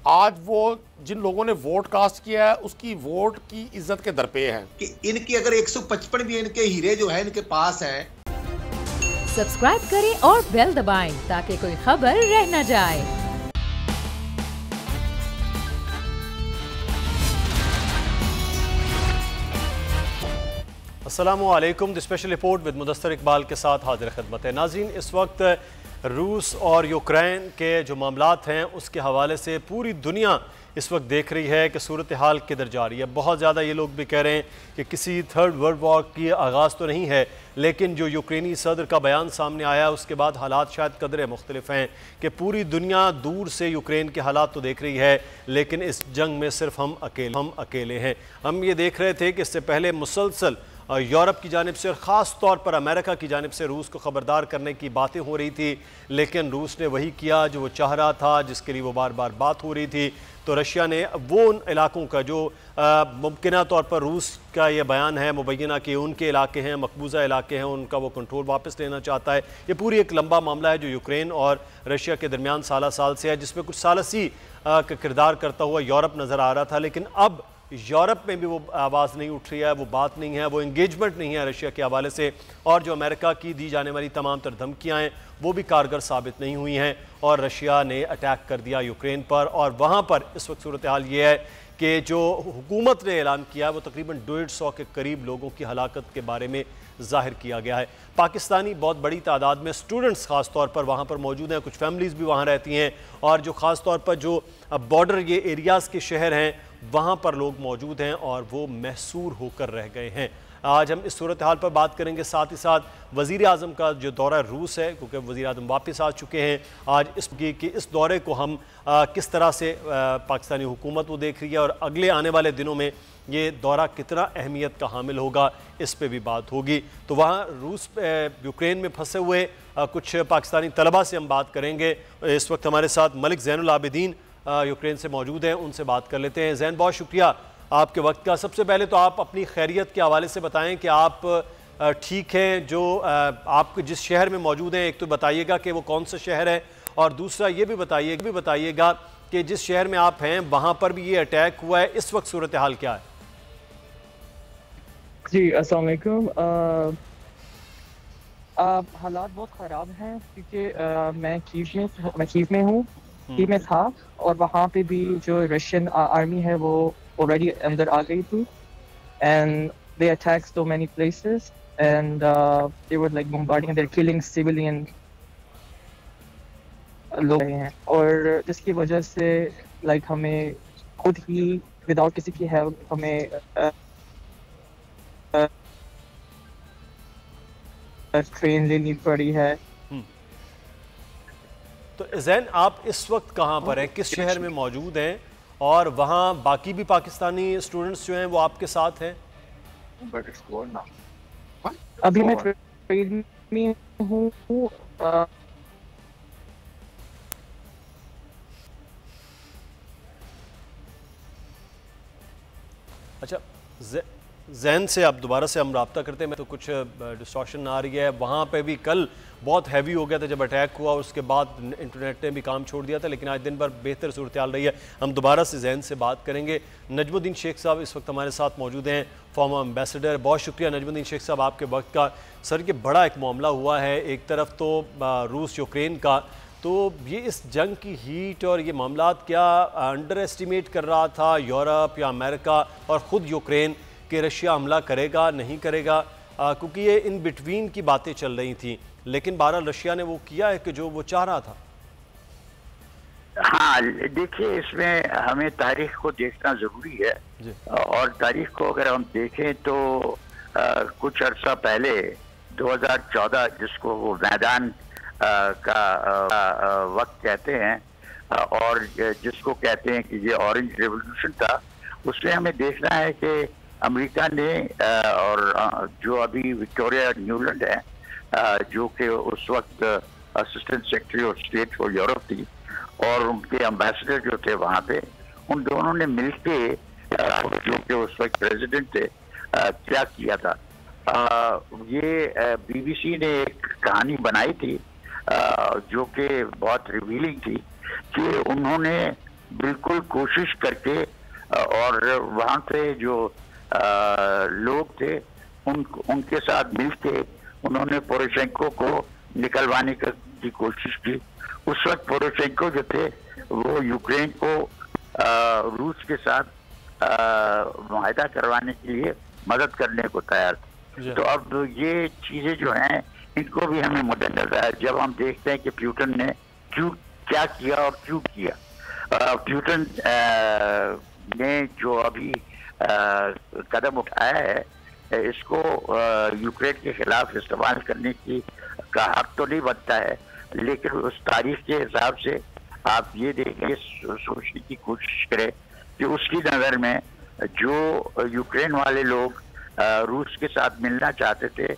आज वो जिन लोगों ने वोट कास्ट किया है उसकी वोट की इज्जत के दरपे है कि इनकी अगर 155 भी इनके हीरे जो है इनके पास है। सब्सक्राइब करें और बेल दबाएं ताकि कोई खबर रह न जाए। अस्सलामुअलैकुम। The special report with Mudassar Iqbal के साथ हाजिर खिदमत है। नाज़रीन, इस वक्त रूस और यूक्रेन के जो मामलात हैं उसके हवाले से पूरी दुनिया इस वक्त देख रही है कि सूरत हाल किधर जा रही है। बहुत ज़्यादा ये लोग भी कह रहे हैं कि किसी थर्ड वर्ल्ड वॉर की आगाज़ तो नहीं है, लेकिन जो यूक्रेनी सदर का बयान सामने आया उसके बाद हालात शायद कदरे मुख्तलिफ हैं कि पूरी दुनिया दूर से यूक्रेन के हालात तो देख रही है, लेकिन इस जंग में सिर्फ हम अकेले हैं। हम ये देख रहे थे कि इससे पहले मुसलसल यूरोप की जानिब से और ख़ास तौर पर अमेरिका की जानिब से रूस को ख़बरदार करने की बातें हो रही थी, लेकिन रूस ने वही किया जो वो चाह रहा था, जिसके लिए वो बार बार बात हो रही थी। तो रशिया ने वो उन इलाकों का जो मुमकिन तौर पर रूस का ये बयान है मुबैना कि उनके इलाके हैं, मकबूजा इलाके हैं, उनका वो कंट्रोल वापस लेना चाहता है। ये पूरी एक लंबा मामला है जो यूक्रेन और रशिया के दरमियान साल से है, जिसमें कुछ सालसी का किरदार करता हुआ यूरोप नज़र आ रहा था। लेकिन अब यूरोप में भी वो आवाज़ नहीं उठ रही है, वो बात नहीं है, वो इंगेजमेंट नहीं है रशिया के हवाले से, और जो अमेरिका की दी जाने वाली तमाम तर धमकियाँ हैं वो भी कारगर साबित नहीं हुई हैं और रशिया ने अटैक कर दिया यूक्रेन पर। और वहाँ पर इस वक्त सूरत हाल ये है कि जो हुकूमत ने ऐलान किया वो तकरीबन 150 के करीब लोगों की हलाकत के बारे में ज़ाहिर किया गया है। पाकिस्तानी बहुत बड़ी तादाद में स्टूडेंट्स ख़ास तौर पर वहाँ पर मौजूद हैं, कुछ फैमिलीज़ भी वहाँ रहती हैं, और जो ख़ास तौर पर जो बॉर्डर ये एरियाज़ के शहर हैं वहाँ पर लोग मौजूद हैं और वो महसूर होकर रह गए हैं। आज हम इस सूरत हाल पर बात करेंगे, साथ ही साथ वज़ीर आज़म का जो दौरा रूस है, क्योंकि वज़ीर आज़म वापस आ चुके हैं, आज इस दौरे को हम किस तरह से पाकिस्तानी हुकूमत वो देख रही है और अगले आने वाले दिनों में ये दौरा कितना अहमियत का हामिल होगा, इस पे भी बात होगी। तो वहाँ रूस यूक्रेन में फंसे हुए कुछ पाकिस्तानी तलबा से हम बात करेंगे। इस वक्त हमारे साथ मलिक ज़ैनुल आबिदीन यूक्रेन से मौजूद हैं, उनसे बात कर लेते हैं। ज़ैन, बहुत शुक्रिया आपके वक्त का। सबसे पहले तो आप अपनी खैरियत के हवाले से बताएं कि आप ठीक हैं, जो आप जिस शहर में मौजूद हैं, एक तो बताइएगा कि वो कौन सा शहर है, और दूसरा ये भी बताइएगा कि जिस शहर में आप हैं वहाँ पर भी ये अटैक हुआ है, इस वक्त सूरत हाल क्या है? जी अस्सलाम वालेकुम। हालात बहुत ख़राब हैं क्योंकि मैं कीव में हूँ, कीव में था, और वहाँ पे भी जो रशियन आर्मी है वो ऑलरेडी अंदर आ गई थी, and they attack so many places and they were like bombarding, they are killing civilian लोग हैं, और जिसकी वजह से लाइक हमें खुद ही विदाउट किसी की हेल्प हमें ट्रेन लेनी पड़ी है। तो ज़ैन, आप इस वक्त कहाँ पर हैं, किस शहर में मौजूद हैं, और वहाँ बाकी भी पाकिस्तानी स्टूडेंट्स जो हैं वो आपके साथ हैं? अभी मैं ट्रेन में हूँ। अच्छा, ज़ैन से आप दोबारा से हम रब्ता करते हैं, तो कुछ डिस्टॉर्शन आ रही है। वहाँ पे भी कल बहुत हैवी हो गया था जब अटैक हुआ, उसके बाद इंटरनेट ने भी काम छोड़ दिया था, लेकिन आज दिन भर बेहतर सूरत हाल रही है। हम दोबारा से ज़ैन से बात करेंगे। नजमुद्दीन शेख साहब इस वक्त हमारे साथ मौजूद हैं, फॉर्मर एम्बेसडर। बहुत शुक्रिया नजमुद्दीन शेख साहब आपके वक्त का। सर, ये बड़ा एक मामला हुआ है, एक तरफ तो रूस यूक्रेन का, तो ये इस जंग की हीट और ये मामलात क्या अंडर एस्टिमेट कर रहा था यूरोप या अमेरिका और ख़ुद यूक्रेन कि रशिया हमला करेगा नहीं करेगा, क्योंकि ये इन बिटवीन की बातें चल रही थी, लेकिन बहरहाल रशिया ने वो किया है कि जो वो चाह रहा था। हाँ, देखिए, इसमें हमें तारीख को देखना ज़रूरी है, और तारीख को अगर हम देखें तो कुछ अर्सा पहले 2014, जिसको वो मैदान का वक्त कहते हैं, और जिसको कहते हैं कि ये ऑरेंज रेवोल्यूशन था, उसमें हमें देखना है कि अमेरिका ने और जो अभी विक्टोरिया न्यूलैंड है, जो कि उस वक्त assistant secretary of state for Europe थी, और उनके एम्बेसडर जो थे वहाँ पे, उन दोनों ने मिलके जो कि उस वक्त प्रेसिडेंट थे क्या किया था। ये बीबीसी ने एक कहानी बनाई थी जो कि बहुत रिवीलिंग थी कि उन्होंने बिल्कुल कोशिश करके और वहाँ पे जो लोग थे उनके साथ मिलके उन्होंने पोरोशेंको को निकलवाने की कोशिश की। उस वक्त पोरोशेंको जो थे वो यूक्रेन को रूस के साथ मुआहदा करवाने के लिए मदद करने को तैयार थे। तो अब ये चीजें जो हैं इनको भी हमें मद्देनजर है जब हम देखते हैं कि प्यूटन ने क्या किया और क्यों किया। प्यूटन ने जो अभी कदम उठाया है इसको यूक्रेन के खिलाफ इस्तेमाल करने का हक तो नहीं बनता है, लेकिन उस तारीख के हिसाब से आप ये देखिए सोचने की कोशिश करें कि उसकी नज़र में जो यूक्रेन वाले लोग रूस के साथ मिलना चाहते थे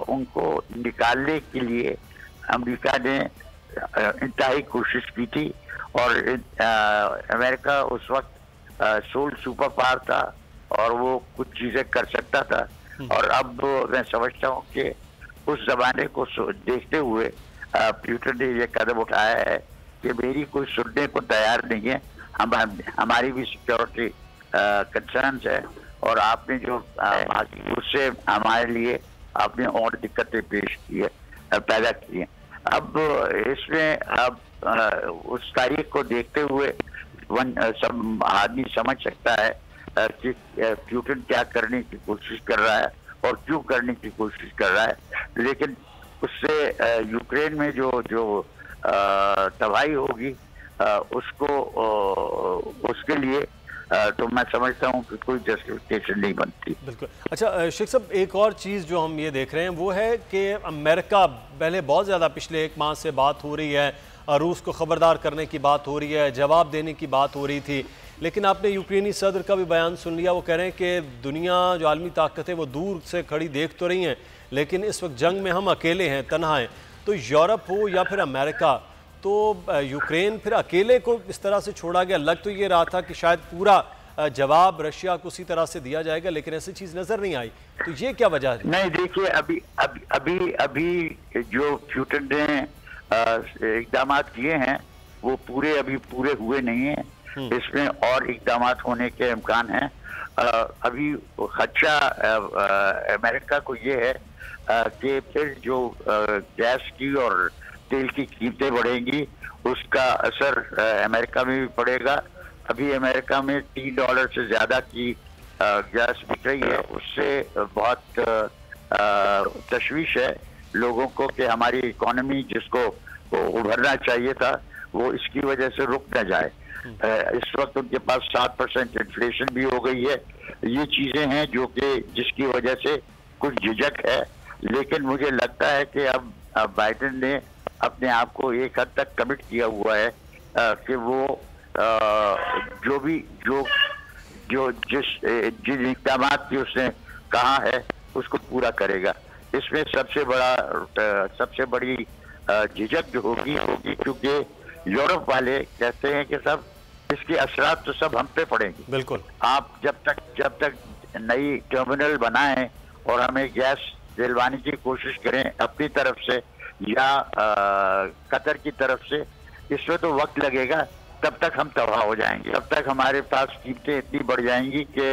उनको निकालने के लिए अमेरिका ने इंतहाई कोशिश की थी। और अमेरिका उस वक्त सोल सुपर पावर था और वो कुछ चीज़ें कर सकता था। और अब मैं समझता हूँ कि उस जमाने को देखते हुए प्यूटन ने ये कदम उठाया है कि मेरी कोई सुनने को तैयार नहीं है, हमारी भी सिक्योरिटी कंसर्न्स है और आपने जो उससे हमारे लिए आपने और दिक्कतें पेश की है पैदा की है। अब इसमें अब उस तारीख को देखते हुए सब आदमी समझ सकता है कि प्यूटन क्या करने की कोशिश कर रहा है और क्यों करने की कोशिश कर रहा है। लेकिन उससे यूक्रेन में जो तबाही होगी उसके लिए तो मैं समझता हूँ कि कोई जस्टिफिकेशन नहीं बनती। बिल्कुल। अच्छा शेख साहब, एक और चीज़ जो हम ये देख रहे हैं वो है कि अमेरिका पहले बहुत ज़्यादा पिछले एक माह से बात हो रही है, रूस को ख़बरदार करने की बात हो रही है, जवाब देने की बात हो रही थी, लेकिन आपने यूक्रेनी सदर का भी बयान सुन लिया। वो कह रहे हैं कि दुनिया जो आलमी ताकत है वो दूर से खड़ी देख तो रही हैं, लेकिन इस वक्त जंग में हम अकेले हैं, तन्हा हैं। तो यूरोप हो या फिर अमेरिका, तो यूक्रेन फिर अकेले को इस तरह से छोड़ा गया। लग तो ये रहा था कि शायद पूरा जवाब रशिया को उसी तरह से दिया जाएगा, लेकिन ऐसी चीज़ नज़र नहीं आई। तो ये क्या वजह है? नहीं, देखिए अभी जो प्यूटन ने इकदाम किए हैं वो पूरे हुए नहीं हैं। इसमें और इकदाम होने के इम्कान हैं। अभी खदशा अमेरिका को ये है कि फिर जो गैस की और तेल की कीमतें बढ़ेंगी उसका असर अमेरिका में भी पड़ेगा। अभी अमेरिका में $3 से ज़्यादा की गैस बिक रही है, उससे बहुत तशवीश है लोगों को कि हमारी इकोनॉमी जिसको उभरना चाहिए था वो इसकी वजह से रुक न जाए। इस वक्त उनके पास 7% इन्फ्लेशन भी हो गई है। ये चीज़ें हैं जो कि जिसकी वजह से कुछ झिझक है, लेकिन मुझे लगता है कि अब बाइडेन ने अपने आप को एक हद तक कमिट किया हुआ है कि वो जिन इक़दाम की उसने कहा है उसको पूरा करेगा। इसमें सबसे बड़ी झिझक जो होगी क्योंकि यूरोप वाले कहते हैं कि सब इसके असरात तो सब हम पे पड़ेंगे। बिल्कुल। आप जब तक नई टर्मिनल बनाएं और हमें गैस दिलवाने की कोशिश करें अपनी तरफ से या कतर की तरफ से, इसमें तो वक्त लगेगा, तब तक हम तबाह हो जाएंगे। तब तक हमारे पास कीमतें इतनी बढ़ जाएंगी कि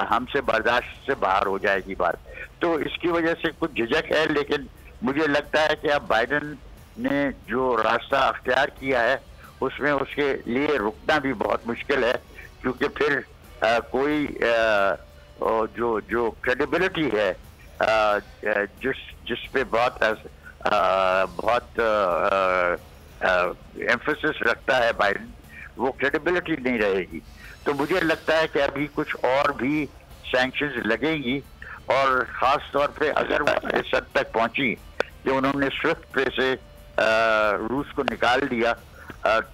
हमसे बर्दाश्त से बाहर हो जाएगी बात। तो इसकी वजह से कुछ झिझक है, लेकिन मुझे लगता है कि अब बाइडेन ने जो रास्ता अख्तियार किया है उसमें उसके लिए रुकना भी बहुत मुश्किल है, क्योंकि फिर कोई जो क्रेडिबिलिटी है जिस पे बहुत एम्फेसिस रखता है बाइडेन, वो क्रेडिबिलिटी नहीं रहेगी। तो मुझे लगता है कि अभी कुछ और भी सैंक्शंस लगेंगी और ख़ास तौर पे अगर वो इस हद तक पहुंची कि उन्होंने स्विफ्ट पे से रूस को निकाल दिया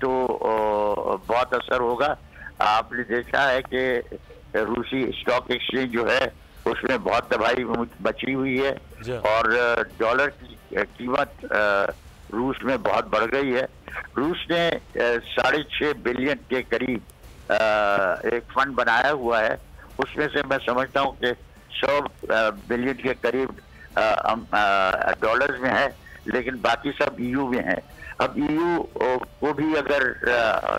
तो बहुत असर होगा। आपने देखा है कि रूसी स्टॉक एक्सचेंज जो है उसमें बहुत तबाही बची हुई है और डॉलर की कीमत रूस में बहुत बढ़ गई है। रूस ने 6.5 बिलियन के करीब एक फंड बनाया हुआ है, उसमें से मैं समझता हूँ कि 100 बिलियन के करीब डॉलर्स में है, लेकिन बाकी सब EU में है। अब EU को भी अगर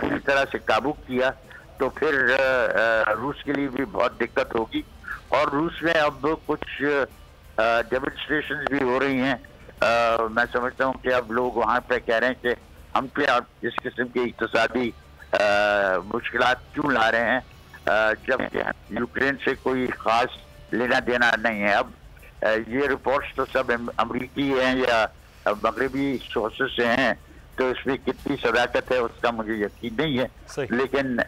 इस तरह से काबू किया तो फिर रूस के लिए भी बहुत दिक्कत होगी। और रूस में अब कुछ डेमोन्स्ट्रेशन भी हो रही हैं। मैं समझता हूँ कि अब लोग वहाँ पे कह रहे हैं कि हम पे अब इस किस्म की इक्तिसादी मुश्किलात क्यों ला रहे हैं, जबकि यूक्रेन से कोई खास लेना देना नहीं है। अब ये रिपोर्ट्स तो सब अमरीकी हैं या मगरबी सोर्सेस से हैं, तो इसमें कितनी सदाकत है उसका मुझे यकीन नहीं है, लेकिन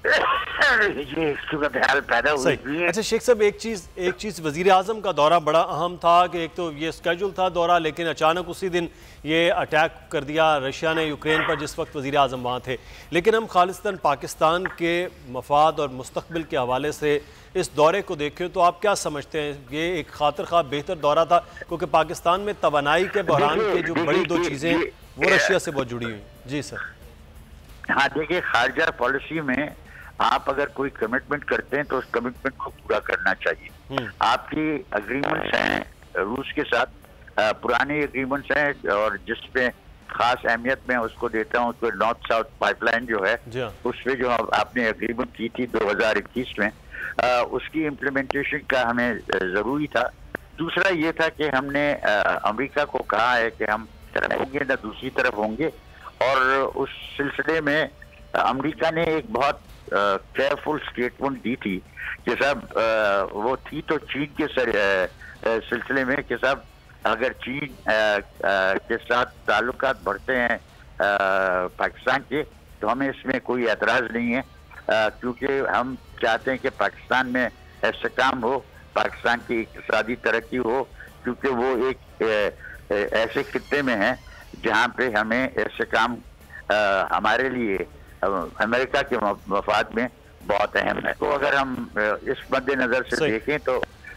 ये सूरत हाल पैदा हुई है। अच्छा शेख साहब, एक चीज़ वज़ीर आज़म का दौरा बड़ा अहम था कि एक तो ये स्केड्यूल था दौरा, लेकिन अचानक उसी दिन ये अटैक कर दिया रशिया ने यूक्रेन पर जिस वक्त वज़ीर आज़म वहाँ थे। लेकिन हम खालिस्तान पाकिस्तान के मफाद और मुस्तकबिल के हवाले से इस दौरे को देखें तो आप क्या समझते हैं? ये एक खातिर खा बेहतर दौरा था, क्योंकि पाकिस्तान में तवानाई के बहरान के जो बड़ी दो चीज़ें वो रशिया से बहुत जुड़ी हुई। जी सर। हाँ देखिए, खारजा पॉलिसी में आप अगर कोई कमिटमेंट करते हैं तो उस कमिटमेंट को पूरा करना चाहिए। आपकी एग्रीमेंट्स हैं रूस के साथ, पुराने एग्रीमेंट्स हैं, और जिसपे खास अहमियत मैं उसको देता हूँ तो नॉर्थ साउथ पाइपलाइन जो है उसपे जो आपने एग्रीमेंट की थी 2021 में, उसकी इम्प्लीमेंटेशन का हमें ज़रूरी था। दूसरा ये था कि हमने अमेरिका को कहा है कि हम तरफ होंगे ना दूसरी तरफ होंगे, और उस सिलसिले में अमेरिका ने एक बहुत केयरफुल स्टेटमेंट दी थी कि साहब वो थी तो चीन के सिलसिले में कि साहब अगर चीन के साथ ताल्लुकात बढ़ते हैं पाकिस्तान के तो हमें इसमें कोई एतराज़ नहीं है, क्योंकि हम चाहते हैं कि पाकिस्तान में इस्तेहकाम हो, पाकिस्तान की इक़्तिसादी तरक्की हो, क्योंकि वो एक ऐसे खित्ते में है जहाँ पे हमें इस्तेहकाम हमारे लिए अमेरिका के मफाद में बहुत अहम है। तो अगर हम इस मद्देनजर से देखें तो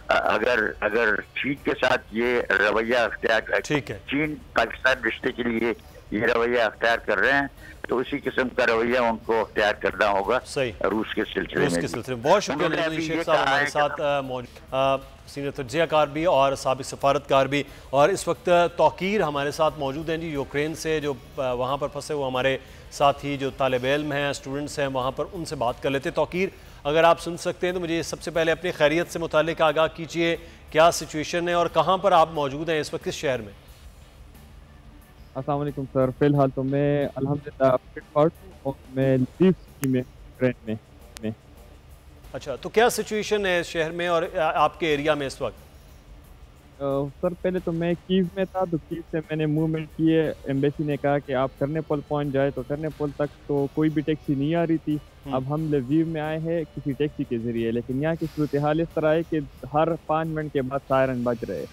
अगर चीन के साथ ये रवैया अख्तियार, चीन पाकिस्तान रिश्ते के लिए ये रवैया अख्तियार कर रहे हैं, तो उसी किस्म का रवैया उनको अख्तियार करना होगा रूस के सिलसिले में। बहुत शुक्रिया शेख साहब, हमारे साथ मौजूद सीनियर तज्ज़ियाकार भी और साबिक सफारतकार भी, और इस वक्त तौकीर हमारे साथ मौजूद हैं जी यूक्रेन से, जो वहाँ पर फंसे हुए हमारे साथी जो तालिब इल्म हैं, स्टूडेंट्स हैं वहाँ पर, उनसे बात कर लेते। तौकीर, अगर आप सुन सकते हैं तो मुझे सबसे पहले अपनी खैरियत से मुताल्लिक आगाह कीजिए, क्या सिचुएशन है और कहाँ पर आप मौजूद हैं इस वक्त, किस शहर में? अस्सलाम वालेकुम सर, फिलहाल तो मैं अल्हम्दुलिल्लाह फिट हूँ और मैं लीव सिटी में यूक्रेन में। अच्छा, तो क्या सिचुएशन है इस शहर में और आपके एरिया में इस वक्त? सर पहले तो मैं कीव में था, तो कीव से मैंने मूवमेंट किए, एम्बेसी ने कहा कि आप टर्नेपोल पहुंच जाए, तो टर्नेपोल तक तो कोई भी टैक्सी नहीं आ रही थी। अब हम लवीव में आए हैं किसी टैक्सी के जरिए, लेकिन यहाँ की सूरत हाल इस तरह है कि हर 5 मिनट के बाद सायरन बज रहे हैं,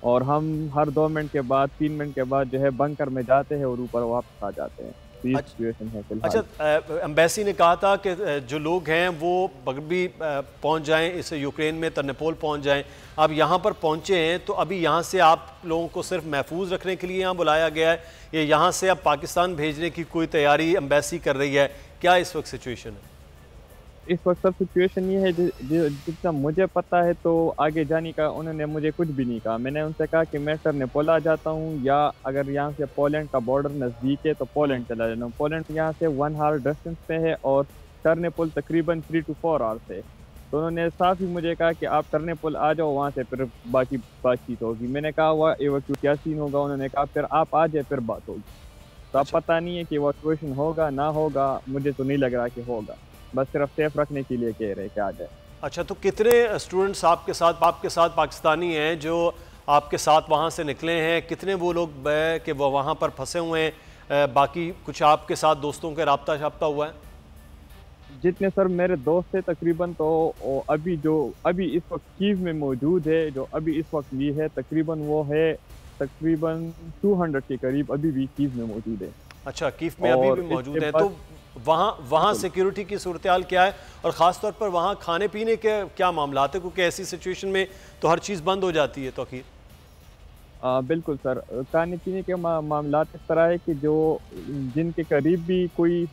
और हम हर 2 मिनट के बाद 3 मिनट के बाद जो है बंकर में जाते हैं और ऊपर वापस आ जाते हैं। सिचुएशन है फिलहाल। अच्छा, एम्बेसी ने कहा था कि जो लोग हैं वो बगबी पहुंच जाएं, इस यूक्रेन में टर्नेपोल पहुंच जाएं। अब यहाँ पर पहुंचे हैं तो अभी यहाँ से आप लोगों को सिर्फ महफूज रखने के लिए यहाँ बुलाया गया है, या यहाँ से अब पाकिस्तान भेजने की कोई तैयारी एम्बेसी कर रही है? क्या इस वक्त सिचुएशन है? इस वक्त सब सिचुएशन ये है, जितना मुझे पता है तो आगे जाने का उन्होंने मुझे कुछ भी नहीं कहा। मैंने उनसे कहा कि मैं टर्नेपोल आ जाता हूँ, या अगर यहाँ से पोलैंड का बॉर्डर नज़दीक है तो पोलैंड चला जाता हूँ। पोलैंड यहाँ से 1 आवर डिस्टेंस पे है और टर्नेपोल तकरीबन 3 to 4 आवर्स है। तो उन्होंने साफ ही मुझे कहा कि आप टर्नेपोल आ जाओ, वहाँ से फिर बाकी बातचीत होगी। मैंने कहा हुआ एवैक्यूएट क्या सीन होगा, उन्होंने कहा फिर आप आ जाए फिर बात होगी। तो अब पता नहीं है कि एवैक्यूएशन होगा ना होगा, मुझे तो नहीं लग रहा कि होगा, बस सिर्फ सेफ रखने के लिए कह रहे कि आ जाए। अच्छा, तो कितने स्टूडेंट्स आपके साथ पाकिस्तानी हैं जो आपके साथ वहाँ से निकले हैं? कितने वो लोग कि वो वहाँ पर फंसे हुए हैं? बाकी कुछ आपके साथ दोस्तों के राब्ता शाब्ता हुआ है? जितने सर मेरे दोस्त थे तकरीबन, तो अभी इस वक्त कीव में मौजूद है, जो अभी इस वक्त भी है तकरीबन वो है तकरीबन 200 के करीब अभी भी कीव में मौजूद है। अच्छा, कीव में अभी भी मौजूद है। तो वहाँ सिक्योरिटी की सूरत हाल क्या है, और ख़ास तौर पर वहाँ खाने पीने के क्या मामला है, क्योंकि ऐसी सिचुएशन में तो हर चीज़ बंद हो जाती है? तौकीर बिल्कुल सर, खाने पीने के मामला इस तरह है कि जो जिनके करीब भी कोई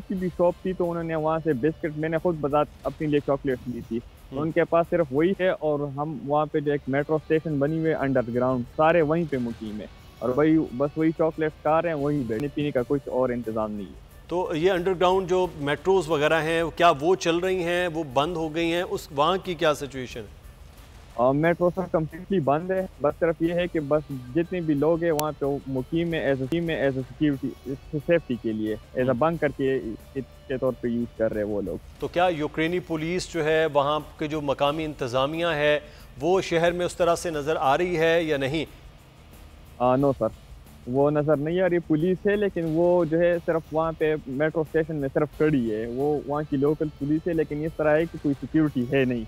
सी भी शॉप थी तो उन्होंने वहाँ से बिस्किट, मैंने खुद बाजार अपने लिए चॉकलेट ली थी, तो उनके पास सिर्फ वही है। और हम वहाँ पे जो एक मेट्रो स्टेशन बनी हुई है अंडरग्राउंड, सारे वहीं पे मुकीम है। और वही बस वही चॉकलेट्स खा रहे हैं, वही बैठने पीने का कुछ और इंतज़ाम नहीं है। तो ये अंडरग्राउंड जो मेट्रोज़ वगैरह हैं क्या वो चल रही हैं, वो बंद हो गई हैं, उस वहाँ की क्या सिचुएशन है? मेट्रो सर कम्प्लीटली बंद है। बस सिर्फ ये है कि बस जितने भी लोग हैं वहाँ पे मुकीम है एज ए सिक्योरिटी सेफ्टी के लिए एज अ बंकर के तौर पे यूज़ कर रहे हैं वो लोग। तो क्या यूक्रेनी पुलिस जो है वहाँ के जो मकामी इंतज़ामिया है वो शहर में उस तरह से नज़र आ रही है या नहीं? नो सर, वो नज़र नहीं आ रही पुलिस है, लेकिन वो जो है सिर्फ वहाँ पे मेट्रो स्टेशन में सिर्फ खड़ी है, वो वहाँ की लोकल पुलिस है, लेकिन इस तरह है कि कोई सिक्योरिटी है नहीं।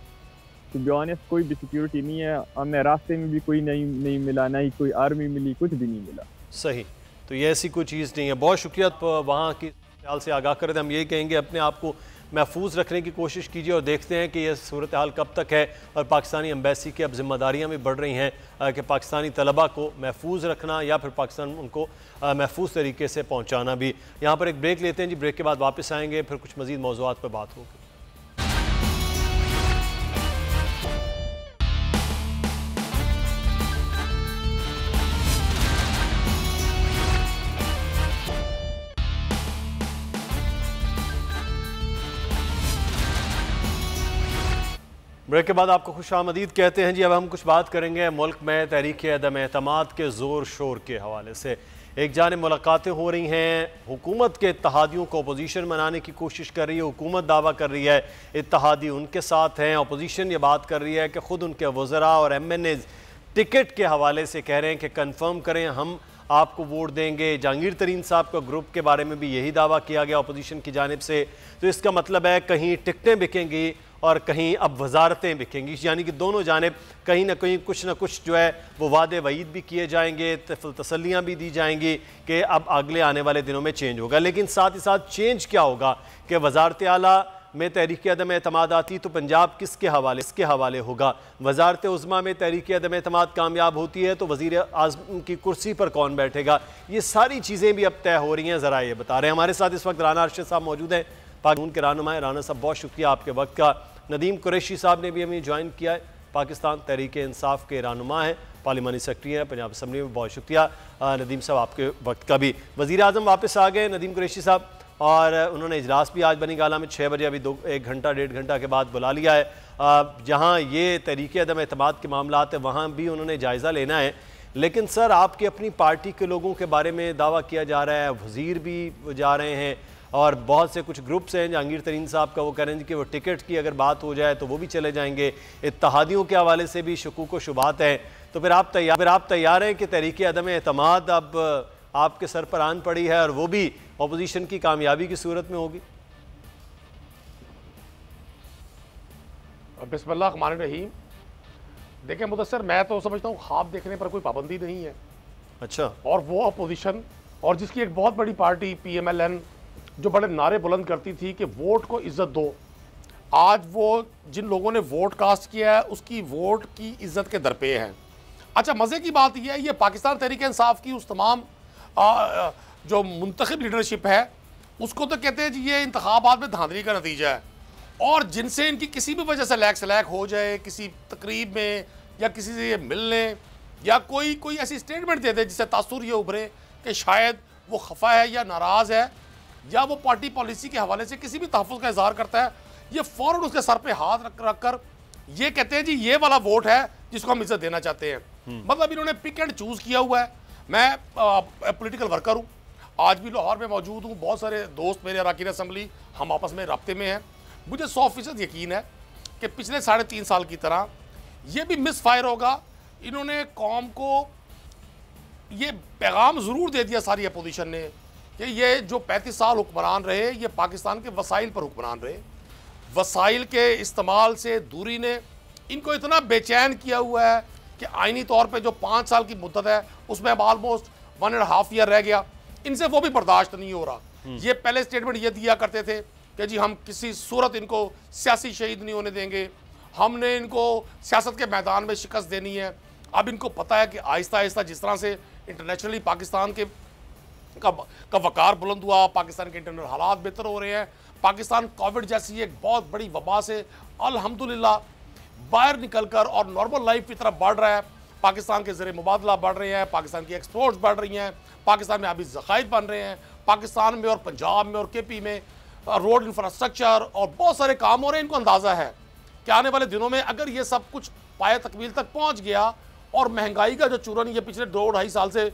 टू बी ऑनेस्ट कोई भी सिक्योरिटी नहीं है, हमें रास्ते में भी कोई नहीं मिला, ना ही कोई आर्मी मिली, कुछ भी नहीं मिला। सही, तो ये ऐसी कोई चीज़ नहीं है। बहुत शुक्रिया वहाँ की ख्याल से आगाह कर दें। हम यही कहेंगे अपने आप को महफूज रखने की कोशिश कीजिए और देखते हैं कि यह सूरत हाल कब तक है। और पाकिस्तानी एम्बेसी की अब जिम्मेदारियाँ भी बढ़ रही हैं कि पाकिस्तानी तलबा को महफूज रखना या फिर पाकिस्तान उनको महफूज तरीके से पहुँचाना भी। यहाँ पर एक ब्रेक लेते हैं जी, ब्रेक के बाद वापस आएँगे, फिर कुछ मज़ीद मौज़ूआत पर बात होगी। ब्रेक के बाद आपको खुशामदीद कहते हैं जी। अब हम कुछ बात करेंगे मुल्क में तहरीक अदम एतमाद के ज़ोर शोर के हवाले से। एक जानिब मुलाकातें हो रही हैं, हुकूमत के इत्तहादियों को अपोजिशन बनाने की कोशिश कर रही है, हुकूमत दावा कर रही है इत्तहादी उनके साथ हैं, अपोजिशन ये बात कर रही है कि ख़ुद उनके वज़रा और MNAs टिकट के हवाले से कह रहे हैं कि कन्फर्म करें हम आपको वोट देंगे। जहांगीर तरीन साहब का ग्रुप के बारे में भी यही दावा किया गया अपोजिशन की जानिब से। तो इसका मतलब है कहीं टिकटें बिकेंगी और कहीं अब वजारतें बिकेंगी, यानी कि दोनों जानिब कहीं ना कहीं कुछ ना कुछ जो है वो वादे वईद भी किए जाएंगे, तसल्लियाँ भी दी जाएंगी कि अब अगले आने वाले दिनों में चेंज होगा। लेकिन साथ ही साथ चेंज क्या होगा कि वजारत आला में तहरीक अदम एतमाद आती तो पंजाब किसके हवाले होगा? वजारत उज़्मा में तहरीक अदम एतमाद कामयाब होती है तो वज़ीर आज़म की कुर्सी पर कौन बैठेगा? ये सारी चीज़ें भी अब तय हो रही हैं, ज़रा ये बता रहे हैं। हमारे साथ इस वक्त राना अरशद साहब मौजूद हैं, पाकिस्तान के रहनुमा। राना साहब बहुत शुक्रिया आपके वक्त का। नदीम कुरैशी साहब ने भी हमें ज्वाइन किया है, पाकिस्तान तहरीक इंसाफ के रहनुमा हैं, पार्लिमानी सेक्रेटरी हैं पंजाब असम्बली में। बहुत शुक्रिया नदीम साहब आपके वक्त का भी। वज़ीर आज़म वापस आ गए नदीम कुरैशी साहब, और उन्होंने इजलास भी आज बनी गाला में 6 बजे अभी 1 घंटा 1.5 घंटा के बाद बुला लिया है। जहाँ ये तहरीक अदम एतमाद के मामलात है वहाँ भी उन्होंने जायज़ा लेना है। लेकिन सर आपकी अपनी पार्टी के लोगों के बारे में दावा किया जा रहा है, वज़ीर भी जा रहे हैं और बहुत से कुछ ग्रुप्स हैं, जहांगीर तरीन साहब का वो कह रहे हैं कि वो टिकट की अगर बात हो जाए तो वो भी चले जाएंगे। इत्तहादियों के हवाले से भी शकूक व शुबात हैं। तो फिर आप तैयार हैं कि तहरीक अदम एतमाद अब आपके सर पर आन पड़ी है और वो भी अपोजिशन की कामयाबी की सूरत में होगी? बिस्मिल्लाह रहमान रहीम। देखें मुदस्सर, मैं तो समझता हूँ ख्वाब देखने पर कोई पाबंदी नहीं है। अच्छा। और वो अपोजिशन और जिसकी एक बहुत बड़ी पार्टी PMLN जो बड़े नारे बुलंद करती थी कि वोट को इज्जत दो, आज वो जिन लोगों ने वोट कास्ट किया है उसकी वोट की इज्जत के दरपे हैं। अच्छा, मज़े की बात यह है ये पाकिस्तान तहरीक इंसाफ की उस तमाम जो मुंतखब लीडरशिप है उसको तो कहते हैं जी ये इंतखाबात में धांधली का नतीजा है, और जिनसे इनकी किसी भी वजह से लैक सलैक हो जाए किसी तकरीब में या किसी से ये मिलने या कोई ऐसी स्टेटमेंट दे दे जिससे तासुर ये उभरे कि शायद वो खफा है या नाराज़ है या वो पार्टी पॉलिसी के हवाले से किसी भी तहफ़्फ़ुज़ का इज़हार करता है, ये फ़ौरन उसके सर पे हाथ रख कर ये कहते हैं जी ये वाला वोट है जिसको हम इज्जत देना चाहते हैं। मतलब इन्होंने पिक एंड चूज़ किया हुआ है। मैं पॉलिटिकल वर्कर हूँ, आज भी लाहौर में मौजूद हूँ, बहुत सारे दोस्त मेरे अरकान असम्बली हम आपस में रब्ते में हैं। मुझे 100% यकीन है कि पिछले 3.5 साल की तरह ये भी मिस फायर होगा। इन्होंने कौम को ये पैगाम ज़रूर दे दिया सारी अपोजिशन ने कि ये जो 35 साल हुक्मरान रहे ये पाकिस्तान के वसाइल पर हुक्मरान रहे, वसाइल के इस्तेमाल से दूरी ने इनको इतना बेचैन किया हुआ है कि आइनी तौर पे जो 5 साल की मुद्दत है उसमें अब ऑलमोस्ट 1.5 ईयर रह गया, इनसे वो भी बर्दाश्त नहीं हो रहा। ये पहले स्टेटमेंट ये दिया करते थे कि जी हम किसी सूरत इनको सियासी शहीद नहीं होने देंगे, हमने इनको सियासत के मैदान में शिकस्त देनी है। अब इनको पता है कि आहिस्ता आहिस्ता जिस तरह से इंटरनेशनली पाकिस्तान के का वकार बुलंद हुआ, पाकिस्तान के इंटरनल हालात बेहतर हो रहे हैं, पाकिस्तान कोविड जैसी एक बहुत बड़ी वबा से अल्हम्दुलिल्लाह बाहर निकलकर और नॉर्मल लाइफ की तरफ बढ़ रहा है। पाकिस्तान के ज़रिए मुबादला बढ़ रहे हैं, पाकिस्तान की एक्सपोर्ट्स बढ़ रही हैं, पाकिस्तान में अभी ज़खायर बन रहे हैं, पाकिस्तान में और पंजाब में और KP में रोड इंफ्रास्ट्रक्चर और बहुत सारे काम हो रहे हैं। इनको अंदाज़ा है कि आने वाले दिनों में अगर ये सब कुछ पाए तकमील तक पहुँच गया और महंगाई का जो चूरन ये पिछले 2-2.5 साल से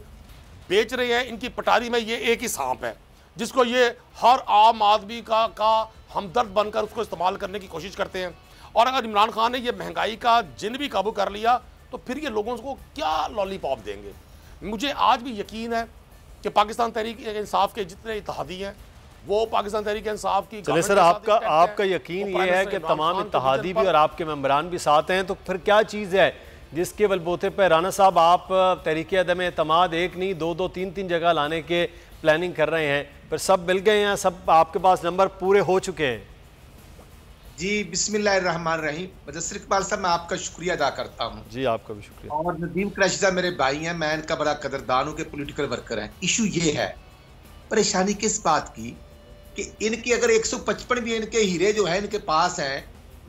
बेच रहे हैं, इनकी पटारी में ये एक ही सांप है जिसको ये हर आम आदमी का हमदर्द बनकर उसको इस्तेमाल करने की कोशिश करते हैं। और अगर इमरान खान ने ये महंगाई का जिन भी काबू कर लिया तो फिर ये लोगों को क्या लॉलीपॉप देंगे। मुझे आज भी यकीन है कि पाकिस्तान तहरीक इंसाफ के जितने इत्तेहादी हैं वो पाकिस्तान तहरीक इंसाफ की। चले सर, आपका यकीन ये है कि तमाम इत्तेहादी भी और आपके मेंबरान भी साथ हैं, तो फिर क्या चीज़ है जिसके बलबूते पर राना साहब आप तहरीक अदम एतमाद एक नहीं 2-2, 3-3 जगह लाने के प्लानिंग कर रहे हैं, फिर सब मिल गए हैं, सब आपके पास नंबर पूरे हो चुके हैं? जी बिस्मिल्लाहिर्रहमानिर्रहीम। मुदस्सिर इकबाल साहब, मैं आपका शुक्रिया अदा करता हूँ। जी आपका भी शुक्रिया। और नदीम कुरैशी साहब मेरे भाई हैं, मैं इनका बड़ा कदरदान हूँ कि पॉलिटिकल वर्कर हैं। इशू ये है, परेशानी किस बात की कि इनके अगर 155 भी इनके हीरे जो है इनके पास हैं,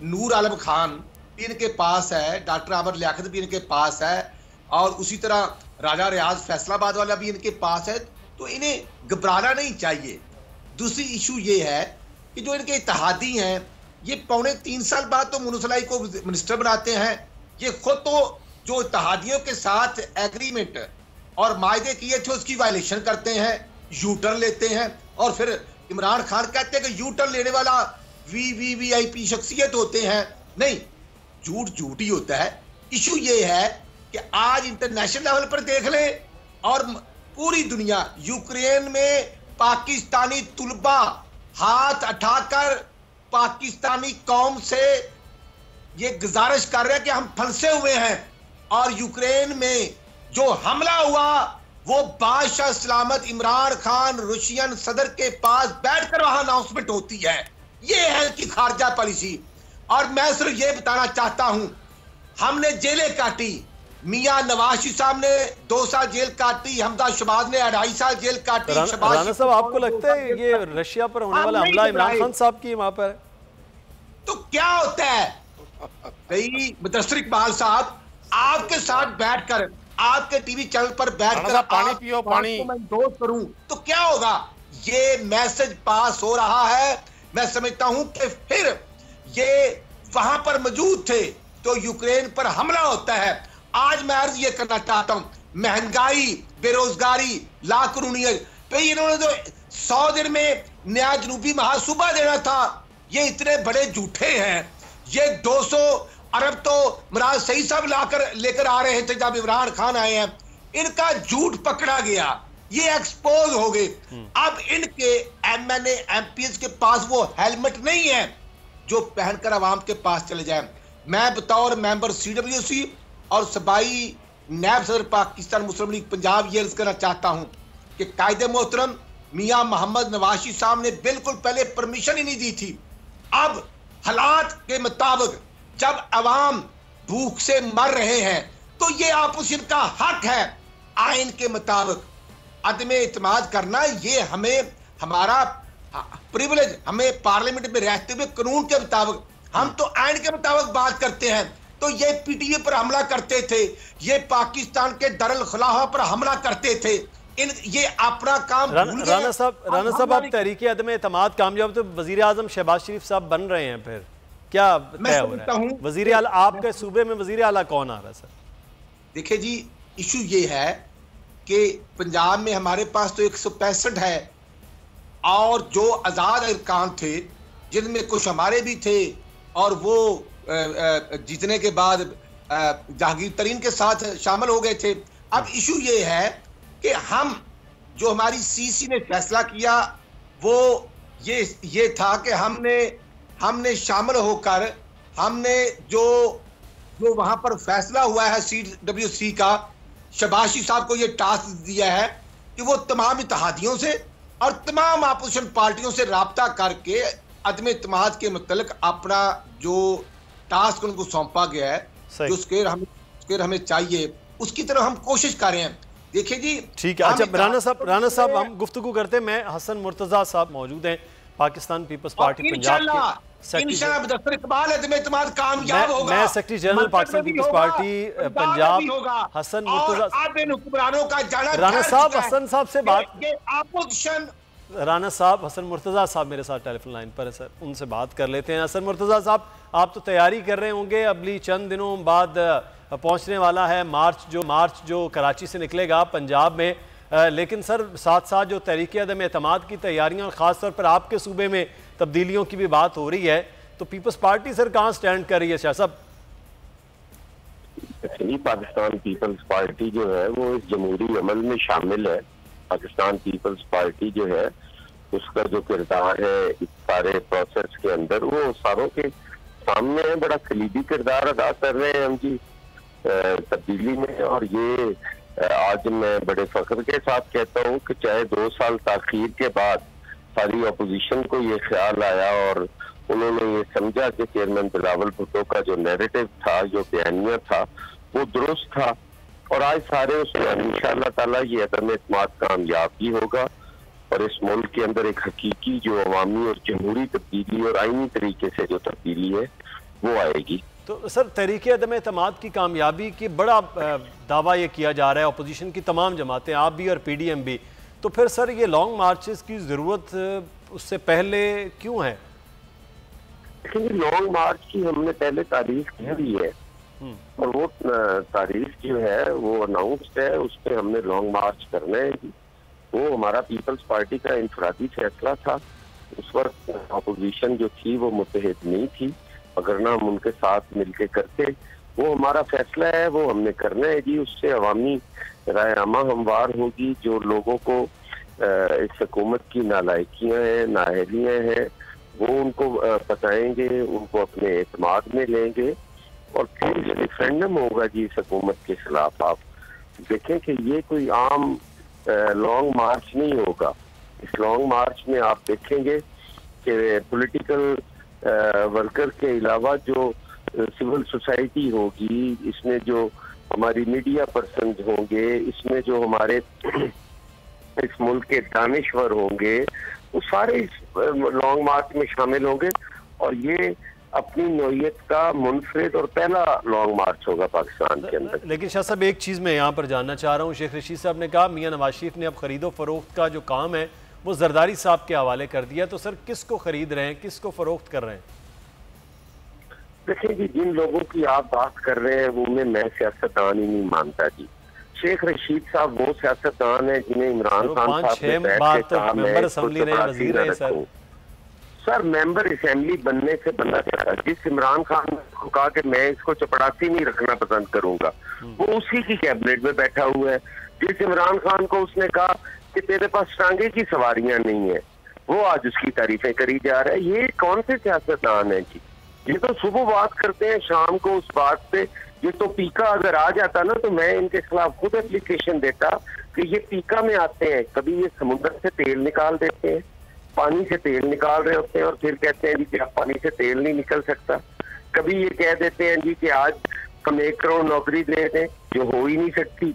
नूर आलम खान भी इनके पास है, डॉक्टर आमर लियाकत भी इनके पास है, और उसी तरह राजा रियाज फैसलाबाद वाला भी इनके पास है, तो इन्हें घबराना नहीं चाहिए। दूसरी इशू ये है कि जो इनके इत्तेहादी हैं ये 2.25 साल बाद तो मुनसलाई को मिनिस्टर बनाते हैं। ये खुद तो जो इत्तेहादियों के साथ एग्रीमेंट और मायदे किए थे उसकी वायलेशन करते हैं, यूटर्न लेते हैं, और फिर इमरान खान कहते हैं कि यूटर्न लेने वाला वीआईपी शख्सियत होते हैं। नहीं, झूठ ही होता है। इशू ये है कि आज इंटरनेशनल लेवल पर देख लें और पूरी दुनिया, यूक्रेन में पाकिस्तानी तुलबा हाथ उठाकर पाकिस्तानी कौम से ये गुजारिश कर रहे हैं कि हम फंसे हुए हैं, और यूक्रेन में जो हमला हुआ वो बादशाह सलामत इमरान खान रूसियन सदर के पास बैठकर वहां अनाउंसमेंट होती है। ये है कि खारजा पॉलिसी। और मैं सिर्फ ये बताना चाहता हूं, हमने जेलें काटी, मियां नवाज साहब ने 2 साल जेल काटी, हमदा शहबाज ने 2.5 साल जेल काटी। राना साहब, आपको लगता है ये रशिया पर होने वाला हमला इमरान खान साहब की वहां पर? तो क्या होता है भाई मुदस्सिर इकबाल साहब, आपके साथ बैठकर आपके टीवी चैनल पर बैठकर पानी पियो, पानी मैं दोस्त करूं तो क्या होगा? ये मैसेज पास हो रहा है। मैं समझता हूं कि फिर ये वहां पर मौजूद थे तो यूक्रेन पर हमला होता है। आज मैं अर्ज ये करना चाहता हूं, महंगाई, बेरोजगारी, लाक़ानूनियत, भाई इन्होंने तो 100 दिन में नया जनूबी महासूबा देना था। ये इतने बड़े झूठे हैं। ये 200 अरब तो मुराद सईद साहब लेकर आ रहे थे जब इमरान खान आए हैं। इनका झूठ पकड़ा गया, ये एक्सपोज हो गए। अब इनके MNA MPs के पास वो हेलमेट नहीं है जो पहनकर आवाम के पास चले जाए। मैं बतौर मेंबर CWC और सबाई नायब सदर पाकिस्तान मुस्लिम लीग पंजाब ये अर्ज करना चाहता हूं कि कायदे मोहतरम मियां मोहम्मद नवाशी साहब ने बिल्कुल पहले परमिशन ही नहीं दी थी। अब हालात के मुताबिक जब अवाम भूख से मर रहे हैं तो ये अपोजिशन का हक है आइन के मुताबिक अदमे इत्मीनान करना। ये हमें हमारा प्रिविलेज, हमें पार्लियामेंट में रहते हुए कानून के मुताबिक, हम तो आइन के मुताबिक बात करते हैं। तो ये PTA पर हमला करते थे, ये पाकिस्तान के दरुल खिलाफा पर हमला करते थे। ये अपना काम राना साहब आप तहरीक अदम एतमाद कामयाब तो वजीर आजम शहबाज शरीफ साहब बन रहे हैं, फिर क्या तय हो रहा है? वजीर आला आपके सूबे में वजीर आला कौन आ रहा है सर? देखिए जी, इशू ये है कि पंजाब में हमारे पास तो 165 है, और जो आज़ाद अरकान थे जिनमें कुछ हमारे भी थे और वो जीतने के बाद जहांगीर तरीन के साथ शामिल हो गए थे। अब इशू ये है कि हम जो हमारी CC ने फैसला किया वो ये था कि हमने शामिल होकर हमने जो वहां पर फैसला हुआ है CWC का, शहबाज साहब को ये टास्क दिया है कि वो तमाम इत्तेहादियों से और तमाम अपोजिशन पार्टियों से राब्ता करके अदम इत्मीनान के मुतल्लिक अपना जो टास्क उनको सौंपा गया है, जो स्केर हमें चाहिए उसकी तरफ हम कोशिश कर रहे हैं। देखिए जी, ठीक है। अच्छा राना साहब हम गुफ्तगू करते हैं। मैं हसन मुर्तज़ा साहब मौजूद हैं पाकिस्तान पीपल्स पार्टी पंजाब के इंशाल्लाह मुदस्सिर इकबाल एतमाद कामयाब होगा। मैं सेक्रेटरी जनरल पाकिस्तान पीपल्स पार्टी पंजाब हसन हुक्मरानों का जाना, राना साहब हसन साहब से बात, अपोजिशन राना साहब हसन मुर्तज़ा साहब मेरे साथ टेलीफोन लाइन पर है सर, उनसे बात कर लेते हैं। हसन मुर्तज़ा साहब, आप तो तैयारी कर रहे होंगे, अगली चंद दिनों बाद पहुंचने वाला है मार्च जो कराची से निकलेगा पंजाब में, लेकिन सर साथ साथ जो तहरीक अदम एतमाद की तैयारियां और ख़ास तौर पर आपके सूबे में तब्दीलियों की भी बात हो रही है, तो पीपल्स पार्टी सर कहाँ स्टैंड कर रही है? शाह साहब, पाकिस्तान पीपल्स पार्टी जो है वो इस जमहूरी अमल में शामिल है। पाकिस्तान पीपल्स पार्टी जो है उसका जो किरदार है इस सारे प्रोसेस के अंदर वो सारों के सामने है, बड़ा कलीदी किरदार अदा कर रहे हैं हम जी तब्दीली में। और ये आज मैं बड़े फख्र के साथ कहता हूँ कि चाहे 2 साल ताखीर के बाद सारी अपोजिशन को ये ख्याल आया और उन्होंने ये समझा कि चेयरमैन बिलावल भुट्टो का जो नैरेटिव था, जो बयानिया था, वो दुरुस्त था, और आज सारे उसमें इंशाअल्लाह ताला ये अदम एतमाद कामयाब भी होगा और इस मुल्क के अंदर एक हकीकी जो अवामी और जमहूरी तब्दीली और आईनी तरीके से जो तब्दीली है वो आएगी। तो सर तहरीक अदम एतमाद की कामयाबी की बड़ा दावा ये किया जा रहा है अपोजिशन की तमाम जमातें, आप भी और PDM भी, तो फिर सर ये लॉन्ग मार्चेस की ज़रूरत उससे पहले क्यों है? लेकिन लॉन्ग मार्च की हमने पहले तारीख दे दी है और वो तारीख जो है वो अनाउंस्ड है, उस पर हमने लॉन्ग मार्च करना है जी। वो हमारा पीपल्स पार्टी का इंफरादी फैसला था। उस वक्त अपोजिशन जो थी वो मुत्तहिद नहीं थी, अगर ना हम उनके साथ मिलके करते। वो हमारा फैसला है, वो हमने करना है जी। उससे अवामी राय आमा हमवार होगी। जो लोगों को इस हुकूमत की नालायकियाँ हैं, नाअहलियाँ हैं, वो उनको बताएंगे, उनको अपने एतमाद में लेंगे और फिर रेफरेंडम होगा जी इस हुकूमत के खिलाफ। आप देखें कि ये कोई आम लॉन्ग मार्च नहीं होगा। इस लॉन्ग मार्च में आप देखेंगे कि पॉलिटिकल वर्कर के अलावा जो सिविल सोसाइटी होगी, इसमें जो हमारी मीडिया पर्सन होंगे, इसमें जो हमारे इस मुल्क के दानिश्वर होंगे, वो सारे इस लॉन्ग मार्च में शामिल होंगे और ये अपनी नौयत का मुनफरिद और पहला लॉन्ग मार्च होगा पाकिस्तान के अंदर। लेकिन शाह साहब एक चीज़ मैं यहाँ पर जानना चाह रहा हूँ, शेख रशीद साहब ने कहा मियां नवाज शरीफ ने अब खरीदो फरोख्त का जो काम है वो जरदारी साहब के हवाले कर दिया, तो सर किसको खरीद रहे हैं, किसको फरोख्त कर रहे हैं? देखिए जी, जिन लोगों की आप बात कर रहे हैं वो मैं सियासतदान ही नहीं मानता जी। शेख रशीद साहब वो सियासतदान है जिन्हें इमरान खान साहब ने बैठ के कहा मैं इसको सर मेंबर असेंबली बनने से बंदा चाह, जिस इमरान खान को कहा कि मैं इसको चपड़ासी नहीं रखना पसंद करूंगा, वो उसी की कैबिनेट में बैठा हुआ है। जिस इमरान खान को उसने कहा कि तेरे पास टांगे की सवारियां नहीं है, वो आज उसकी तारीफें करी जा रहा है। ये कौन से सियासतदान है जी? ये तो सुबह बात करते हैं, शाम को उस बात पे। ये तो पीका अगर आ जाता ना तो मैं इनके खिलाफ खुद एप्लीकेशन देता कि ये पीका में आते हैं, कभी ये समुद्र से तेल निकाल देते हैं, पानी से तेल निकाल रहे होते हैं और फिर कहते हैं जी कि आप पानी से तेल नहीं निकल सकता। कभी ये कह देते हैं जी कि आज हम 1 करोड़ नौकरी दे दें, जो हो ही नहीं सकती,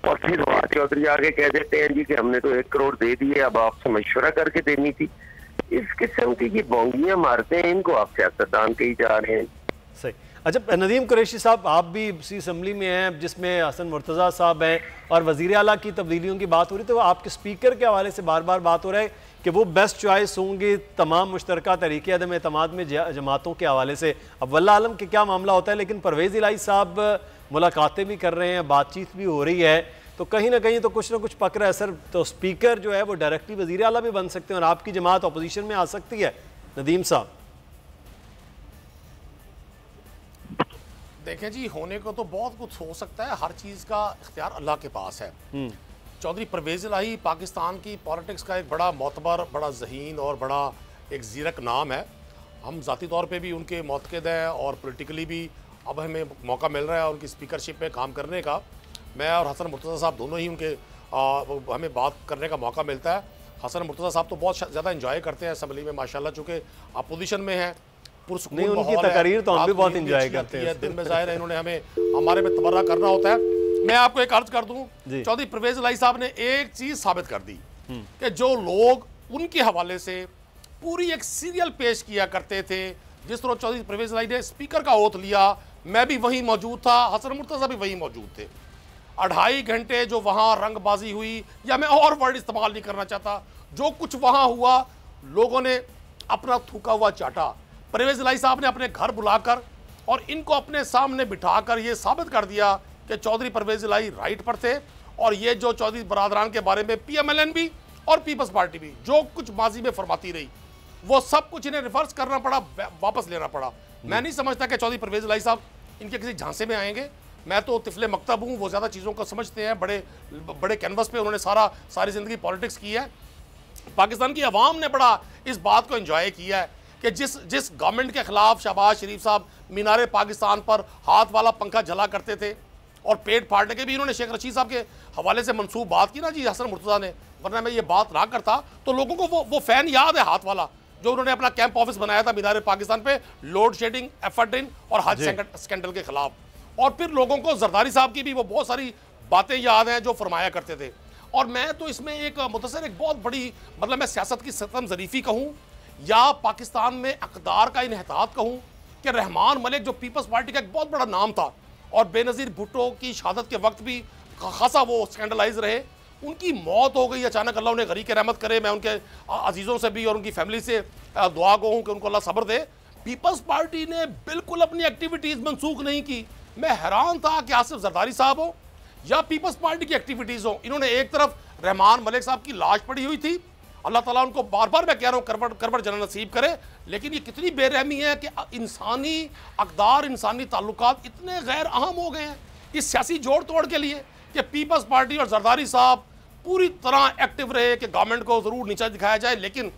और फिर नवाज चौधरी आगे कह देते हैं जी कि हमने तो 1 करोड़ दे दिए, अब आपसे मशवरा करके देनी थी। इस किस्म की ये बोंगियां मारते हैं, इनको आप सियासतदान कही जा रहे हैं। सही। अच्छा नदीम कुरैशी साहब, आप भी इसी असम्बली में हैं जिसमें हसन मुर्तज़ा साहब हैं और वज़ीर आला की तब्दीलियों की बात हो रही, तो आपके स्पीकर के हवाले से बार बार बात हो रहा है कि वो बेस्ट चॉइस होंगे तमाम मुश्तरका तरीके अदम एतमाद में जमातों के हवाले से। अब वल्लाह आलम के क्या मामला होता है, लेकिन परवेज़ इलाही साहब मुलाकातें भी कर रहे हैं, बातचीत भी हो रही है, तो कहीं ना कहीं तो कुछ ना कुछ पक रहा है सर। तो स्पीकर जो है वो डायरेक्टली वज़ीर आला भी बन सकते हैं और आपकी जमात अपोजिशन में आ सकती है। नदीम साहब देखें जी, होने को तो बहुत कुछ हो सकता है, हर चीज़ का इख्तियार अल्लाह के पास है। चौधरी परवेज़ इलाही पाकिस्तान की पॉलिटिक्स का एक बड़ा मोतबर, बड़ा ज़हीन और बड़ा एक ज़ीरक नाम है। हम ज़ाती तौर पे भी उनके मोतक़िद हैं और पॉलिटिकली भी अब हमें मौका मिल रहा है उनकी स्पीकरशिप में काम करने का। मैं और हसन मुर्तज़ा साहब दोनों ही उनके हमें बात करने का मौका मिलता है। हसन मुर्तज़ा साहब तो बहुत ज़्यादा इंजॉय करते हैं असम्बली में माशाल्लाह, चूँकि अपोजिशन में है, नहीं उनकी तकरीर तो हम भी बहुत इंजॉय करते हैं। दिन में ज़ाहिर है इन्होंने हमारे पे तबर्रा करना होता है। मैं आपको एक अर्ज कर दूं, चौधरी परवेज़ इलाही साहब ने एक चीज़ साबित कर दी कि जो लोग उनके हवाले से पूरी एक सीरियल पेश किया करते थे। जिस तरह चौधरी परवेज इलाही ने स्पीकर का ओथ लिया, मैं भी वहीं मौजूद था, हसन मुर्तज़ा भी वहीं मौजूद थे। 2.5 घंटे जो वहाँ रंगबाजी हुई, या मैं और वर्ड इस्तेमाल नहीं करना चाहता, जो कुछ वहाँ हुआ, लोगों ने अपना थूका हुआ चाटा। परवेज इलाही साहब ने अपने घर बुलाकर और इनको अपने सामने बिठाकर ये साबित कर दिया कि चौधरी परवेज इलाही राइट पर थे, और ये जो चौधरी बरादरान के बारे में PMLN भी और पीपल्स पार्टी भी जो कुछ माजी में फरमाती रही, वो सब कुछ इन्हें रिवर्स करना पड़ा, वापस लेना पड़ा। मैं नहीं समझता कि चौधरी परवेज इलाही साहब इनके किसी झांसे में आएंगे। मैं तो तिफले मकतब हूँ, वो ज़्यादा चीज़ों को समझते हैं, बड़े कैनवस पे उन्होंने सारी ज़िंदगी पॉलिटिक्स की है। पाकिस्तान की आवाम ने बड़ा इस बात को एंजॉय किया है कि जिस गवर्नमेंट के खिलाफ शहबाज शरीफ साहब मीनारे पाकिस्तान पर हाथ वाला पंखा जला करते थे, और पेट फाड़ने के भी इन्होंने शेख रशीद साहब के हवाले से मनसूब बात की ना जी हसन मुर्तज़ा ने, वरना मैं ये बात ना करता तो लोगों को वो फ़ैन याद है हाथ वाला, जो उन्होंने अपना कैंप ऑफिस बनाया था मीनारे पाकिस्तान पे लोड शेडिंग, एफर्टिन और हज स्कैंडल के खिलाफ। और फिर लोगों को जरदारी साहब की भी वो बहुत सारी बातें याद हैं जो फरमाया करते थे। और मैं तो इसमें एक मुतसर एक बहुत बड़ी, मतलब मैं सियासत की सतम ज़रीफ़ी कहूँ या पाकिस्तान में अक़दार का इन्हतात कहूँ, कि रहमान मलिक जो पीपल्स पार्टी का एक बहुत बड़ा नाम था और बेनज़ीर भुट्टो की शहादत के वक्त भी खासा वो स्कैंडलाइज रहे, उनकी मौत हो गई अचानक। अल्लाह उन्हें गरीक रहमत करे। मैं उनके अजीज़ों से भी और उनकी फैमिली से दुआ गो हूँ कि उनको अल्लाह सब्र दे। पीपल्स पार्टी ने बिल्कुल अपनी एक्टिविटीज़ मनसूख नहीं की। मैं हैरान था कि आसिफ जरदारी साहब हो या पीपल्स पार्टी की एक्टिविटीज़ हो, इन्होंने एक तरफ रहमान मलिक साहब की लाश पड़ी हुई थी, अल्लाह ताला उनको बार बार मैं कह रहा हूँ करवट जना नसीब करे, लेकिन ये कितनी बेरहमी है कि इंसानी अक़दार, इंसानी ताल्लुकात इतने गैर अहम हो गए हैं इस सियासी जोड़ तोड़ के लिए कि पीपल्स पार्टी और जरदारी साहब पूरी तरह एक्टिव रहे कि गवर्नमेंट को ज़रूर नीचा दिखाया जाए, लेकिन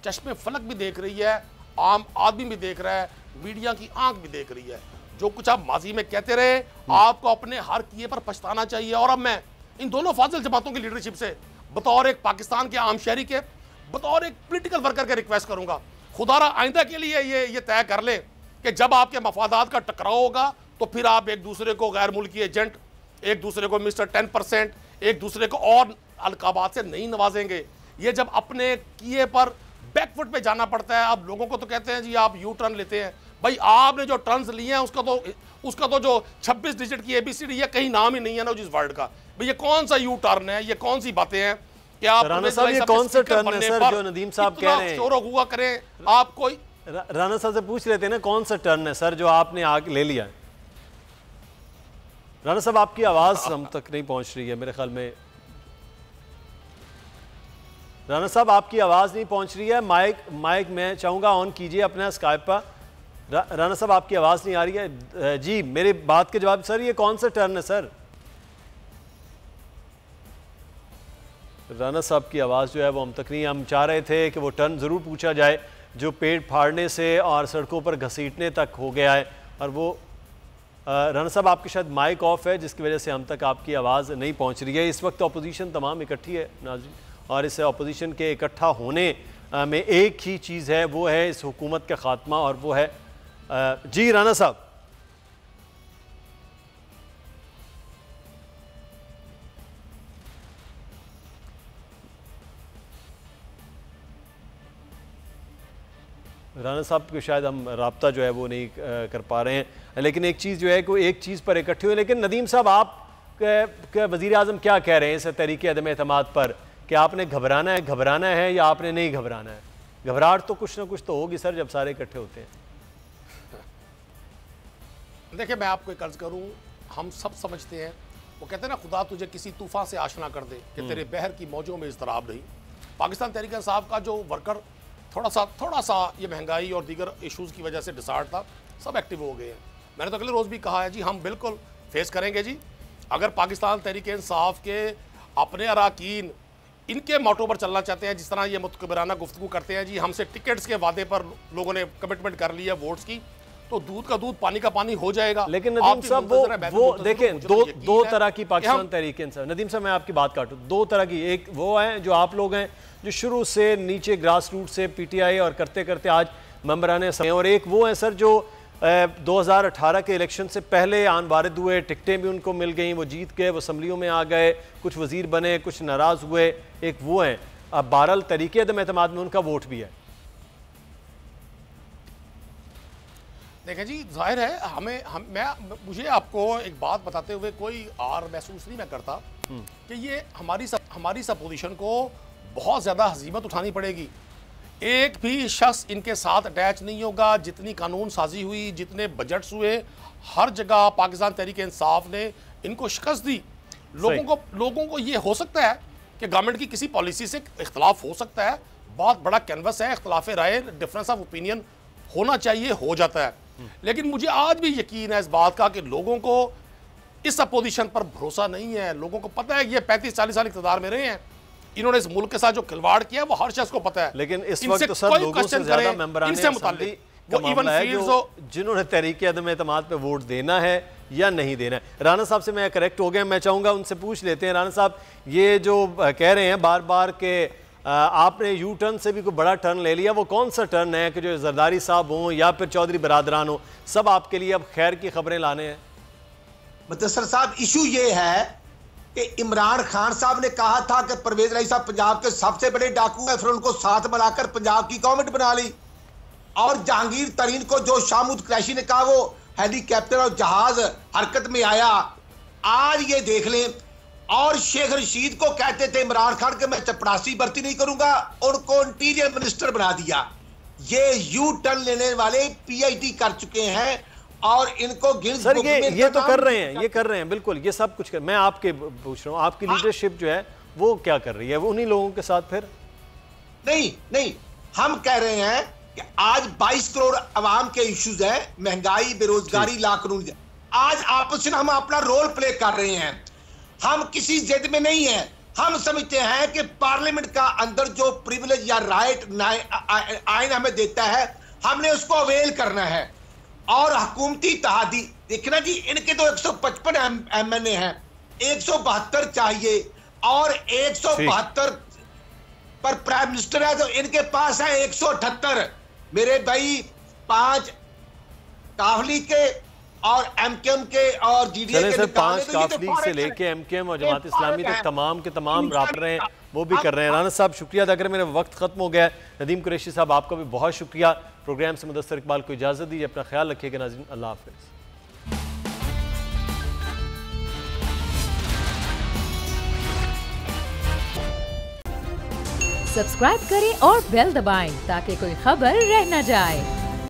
चश्मे फलक भी देख रही है, आम आदमी भी देख रहा है, मीडिया की आंख भी देख रही है। जो कुछ आप माजी में कहते रहे, आपको अपने हर किए पर पछताना चाहिए। और अब मैं इन दोनों फाजिल जमातों की लीडरशिप से बतौर एक पाकिस्तान के आम शहरी के, बतौर एक पोलिटिकल वर्कर के रिक्वेस्ट करूंगा, खुदारा आइंदा के लिए ये तय कर लें कि जब आपके मफादात का टकराव होगा तो फिर आप एक दूसरे को गैर मुल्की एजेंट, एक दूसरे को मिस्टर 10%, एक दूसरे को और अलकाबात से नहीं नवाजेंगे। ये जब अपने किए पर बैकफुट पे जाना पड़ता है, अब लोगों को तो कहते हैं जी आप यू टर्न लेते हैं, भाई आपने जो टर्न्स लिए हैं उसका तो जो 26 डिजिट की ABCD ये कहीं नाम ही नहीं है ना जिस वर्ड का। भाई ये कौन सा यू टर्न है, ये कौन सी बातें हैं कि आप राना साहब ये कौन सा टर्न है सर जो नदीम साहब कह रहे हैं? शोर हुआ करें आप कोई राना साहब से पूछ लेते हैं ना कौन सा टर्न है सर जो आपने आगे ले लिया है? राना साहब आपकी आवाज़ हम तक नहीं पहुंच रही है मेरे ख्याल में। राना साहब आपकी आवाज़ नहीं पहुंच रही है। माइक मैं चाहूँगा ऑन कीजिए अपना स्काइप पर। राना साहब आपकी आवाज़ नहीं आ रही है जी। मेरे बात के जवाब सर ये कौन सा टर्न है सर? राना साहब की आवाज़ जो है वो हम तक नहीं। हम चाह रहे थे कि वो टर्न ज़रूर पूछा जाए जो पेट फाड़ने से और सड़कों पर घसीटने तक हो गया है, और वो राना साहब आपके शायद माइक ऑफ है जिसकी वजह से हम तक आपकी आवाज़ नहीं पहुंच रही है। इस वक्त अपोजिशन तमाम इकट्ठी है नाज़रीन, और इस अपोजिशन के इकट्ठा होने में एक ही चीज़ है, वो है इस हुकूमत का ख़ात्मा, और वो है जी राना साहब। राना साहब को शायद हम राब्ता जो है वो नहीं कर पा रहे हैं, लेकिन एक चीज़ जो है कि एक चीज़ पर इकट्ठे हुए। लेकिन नदीम साहब आप वज़ीर आज़म क्या कह रहे हैं इस तरीके अदम एतमाद पर कि आपने घबराना है या आपने नहीं घबराना है? घबराहट तो कुछ ना कुछ तो होगी सर जब सारे इकट्ठे होते हैं। देखिए मैं आपको एक अर्ज करूं, हम सब समझते हैं, वो कहते हैं ना खुदा तुझे किसी तूफान से आशना कर दे कि तेरे बहर की मौजों में इज़्तिराब नहीं। पाकिस्तान तहरीक इंसाफ का जो वर्कर थोड़ा सा ये महंगाई और दीगर इशूज़ की वजह से डिसार्ट था, सब एक्टिव हो गए हैं। मैंने तो अगले रोज़ भी कहा है जी हम बिल्कुल फेस करेंगे जी। अगर पाकिस्तान तहरीक इंसाफ के अपने अरकान इनके मोटो पर चलना चाहते हैं, जिस तरह ये मुतकबिराना गुफ्तगू करते हैं जी हमसे टिकट्स के वादे पर लोगों ने कमिटमेंट कर ली है वोट्स की, तो दूध का दूध पानी का पानी हो जाएगा। लेकिन नदीम साहब वो देखें दो तरह की पाकिस्तान तहरीक इंसाफ, नदीम साहब मैं आपकी बात काटूं, दो तरह की, एक वो हैं जो आप लोग हैं जो शुरू से नीचे ग्रास रूट से PTI और करते करते आज मेंबरान समय, और एक वो हैं सर जो 2018 के इलेक्शन से पहले आन वारिद हुए, टिकटें भी उनको मिल गई, वो जीत गए, वो असम्बलियों में आ गए, कुछ वजीर बने, कुछ नाराज़ हुए, एक वो हैं। अब बहरहाल तरीके अदम एतमाद में उनका वोट भी है। देखें जी, जाहिर है मुझे आपको एक बात बताते हुए कोई आर महसूस नहीं मैं करता कि ये हमारी सपोजिशन को बहुत ज़्यादा हजीमत उठानी पड़ेगी। एक भी शख्स इनके साथ अटैच नहीं होगा। जितनी कानून साजी हुई, जितने बजट्स हुए, हर जगह पाकिस्तान तहरीक इंसाफ ने इनको शिकस्त दी। लोगों को ये हो सकता है कि गवर्नमेंट की किसी पॉलिसी से इख्तलाफ हो सकता है, बहुत बड़ा कैनवस है, इख्तलाफ राय, डिफरेंस ऑफ ओपिनियन होना चाहिए, हो जाता है। लेकिन मुझे आज भी यकीन है इस बात का कि लोगों को इस अपोजिशन पर भरोसा नहीं है। लोगों को पता है कि ये 35-40 साल इक़्तिदार में रहे हैं, इन्होंने इस मुल्क के साथ जो खिलवाड़ किया वो हर शख्स को पता है। लेकिन इस वक्त तो सर लोगों से ज्यादा मेंबरान असेंबली का मामला है जो जिन्होंने तहरीक अदम एतमाद पे वोट देना है या नहीं देना है। राना साहब से मैं करेक्ट हो गया, मैं चाहूँगा उनसे पूछ लेते हैं। राना साहब, ये जो कह रहे हैं बार बार के आपने यू टर्न से भी कोई बड़ा टर्न ले लिया, वो कौन सा टर्न है कि जो जरदारी साहब हों या फिर चौधरी बरादरान हो, सब आपके लिए अब खैर की खबरें लाने हैं? मुदस्सर साहब, इशू ये है कि इमरान खान साहब ने कहा था कि परवेज राही साहब पंजाब के सबसे बड़े डाकू हैं, फिर उनको साथ मिलाकर पंजाब की गवर्नमेंट बना ली। और जहांगीर तरीन को जो शामुद क्रैशी ने कहा वो हेलीकॉप्टर और जहाज हरकत में आया, आज ये देख लें। और शेख रशीद को कहते थे इमरान खान के मैं चपरासी भर्ती नहीं करूंगा, उनको इंटीरियर मिनिस्टर बना दिया। ये यू टर्न लेने वाले पीएचडी कर चुके हैं और इनको सर ये तो कर रहे हैं, ये कर रहे हैं, बिल्कुल ये सब कुछ कर। मैं आपके पूछ रहा हूँ, आपकी लीडरशिप जो है वो क्या कर रही है? वो उन्हीं लोगों के साथ फिर नहीं, हम कह रहे हैं कि आज 22 करोड़ अवाम के इश्यूज है, महंगाई, बेरोजगारी, लाकानून। आज आपस में हम अपना रोल प्ले कर रहे हैं, हम किसी जिद में नहीं है। हम समझते हैं कि पार्लियामेंट का अंदर जो प्रिविलेज या राइट आइन हमें देता है, हमने उसको अवेल करना है। और हुकूमती इत्तेहादी देखना जी, इनके तो 155 एमएनए हैं, 172 चाहिए और 172 पर प्राइम मिनिस्टर है, तो इनके पास है 178। मेरे भाई 5 काफली के और एमकेएम के और जीडीए के सर 5 काफली से लेके एमकेएम और जमात इस्लामी तक तमाम के तमाम रात रहे हैं, वो भी कर रहे हैं। राना साहब शुक्रिया अदा करें, मेरा वक्त खत्म हो गया है। नदीम कुरैशी साहब आपका भी बहुत शुक्रिया। प्रोग्राम से मुदस्सर इकबाल को इजाजत दीजिए, अपना ख्याल रखिएगा नाज़रीन, अल्लाह हाफिज़। सब्सक्राइब करें और बेल दबाएं ताकि कोई खबर रह न जाए।